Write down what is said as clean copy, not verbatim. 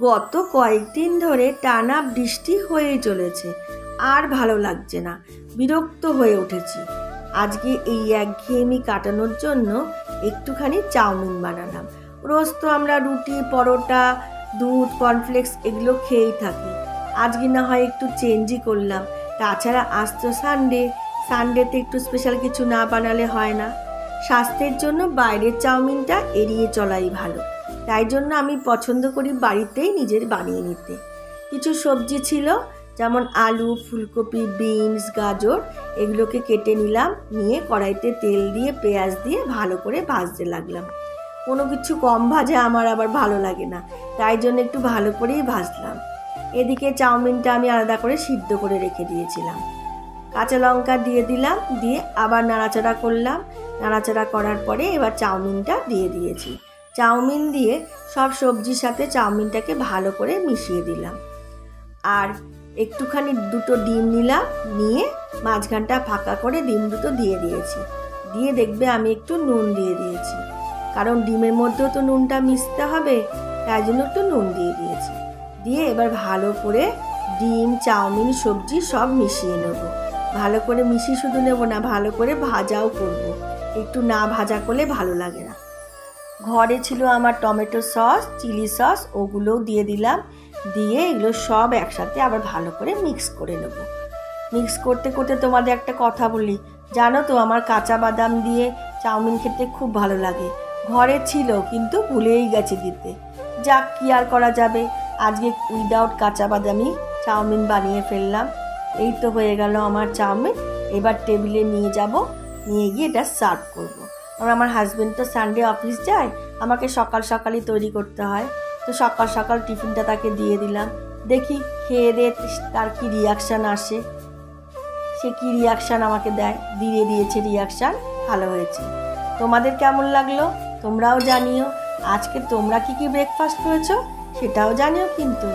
গত কয়েকদিন ধরে টানা বৃষ্টি হয়েই চলেছে, আর ভালো লাগছে না, বিরক্ত হয়ে উঠেছি। আজকে এই একঘেয়েমি কাটানোর জন্য একটুখানি চাউমিন বানালাম। রোজ তো আমরা রুটি, পরোটা, দুধ, কর্নফ্লেক্স এগুলো খেয়েই থাকি। আজকে না হয় একটু চেঞ্জই করলাম। তাছাড়া আজ তো সানডেতে একটু স্পেশাল কিছু না বানালে হয় না। স্বাস্থ্যের জন্য বাইরের চাউমিনটা এড়িয়ে চলাই ভালো। তাই জন্য আমি পছন্দ করি বাড়িতেই নিজের বানিয়ে নিতে। কিছু সবজি ছিল, যেমন আলু, ফুলকপি, বিনস, গাজর, এগুলোকে কেটে নিলাম। নিয়ে কড়াইতে তেল দিয়ে পেঁয়াজ দিয়ে ভালো করে ভাজতে লাগলাম। কোনো কিছু কম ভাজা আমার আবার ভালো লাগে না, তাই জন্য একটু ভালো করেই ভাজলাম। এদিকে চাউমিনটা আমি আলাদা করে সিদ্ধ করে রেখে দিয়েছিলাম। কাঁচা লঙ্কা দিয়ে দিলাম, দিয়ে আবার নাড়াচাড়া করলাম। নাড়াচাড়া করার পরে এবার চাউমিনটা দিয়ে দিয়েছি। চাউমিন দিয়ে সব সবজির সাথে চাউমিনটাকে ভালো করে মিশিয়ে দিলাম। আর একটুখানি দুটো ডিম নিলাম, নিয়ে মাঝখানটা ফাঁকা করে ডিম দুটো দিয়ে দিয়েছি। দিয়ে দেখবে আমি একটু নুন দিয়ে দিয়েছি, কারণ ডিমের মধ্যেও তো নুনটা মিশতে হবে, তাই জন্য একটু নুন দিয়ে দিয়েছি। দিয়ে এবার ভালো করে ডিম, চাউমিন, সবজি সব মিশিয়ে নেব। ভালো করে মিশিয়ে শুধু নেব না, ভালো করে ভাজাও করব। একটু না ভাজা করলে ভালো লাগে না। ঘরে ছিল আমার টমেটো সস, চিলি সস, ওগুলোও দিয়ে দিলাম। দিয়ে এগুলো সব একসাথে আবার ভালো করে মিক্স করে নেব। মিক্স করতে করতে তোমাদের একটা কথা বলি, জানো তো আমার কাঁচা বাদাম দিয়ে চাউমিন খেতে খুব ভালো লাগে। ঘরে ছিল কিন্তু ভুলেই গেছে দিতে। যাক, কি আর করা যাবে, আজকে উইদাউট কাঁচা বাদামই চাউমিন বানিয়ে ফেললাম। এই তো হয়ে গেল আমার চাউমিন। এবার টেবিলে নিয়ে যাব, নিয়ে গিয়ে এটা সার্ভ করব। আর আমার হাজব্যান্ড তো সানডে অফিস যায়, আমাকে সকাল সকালই তৈরি করতে হয়। তো সকাল সকাল টিফিনটা তাকে দিয়ে দিলাম। দেখি খেয়ে দিয়ে তার কি রিয়াকশান আসে, সে কি রিয়াকশান আমাকে দেয়। দিয়ে দিয়েছে রিয়াকশান, ভালো হয়েছে। তোমাদের কেমন লাগলো তোমরাও জানিও। আজকে তোমরা কি ব্রেকফাস্ট করেছো সেটাও জানিও কিন্তু।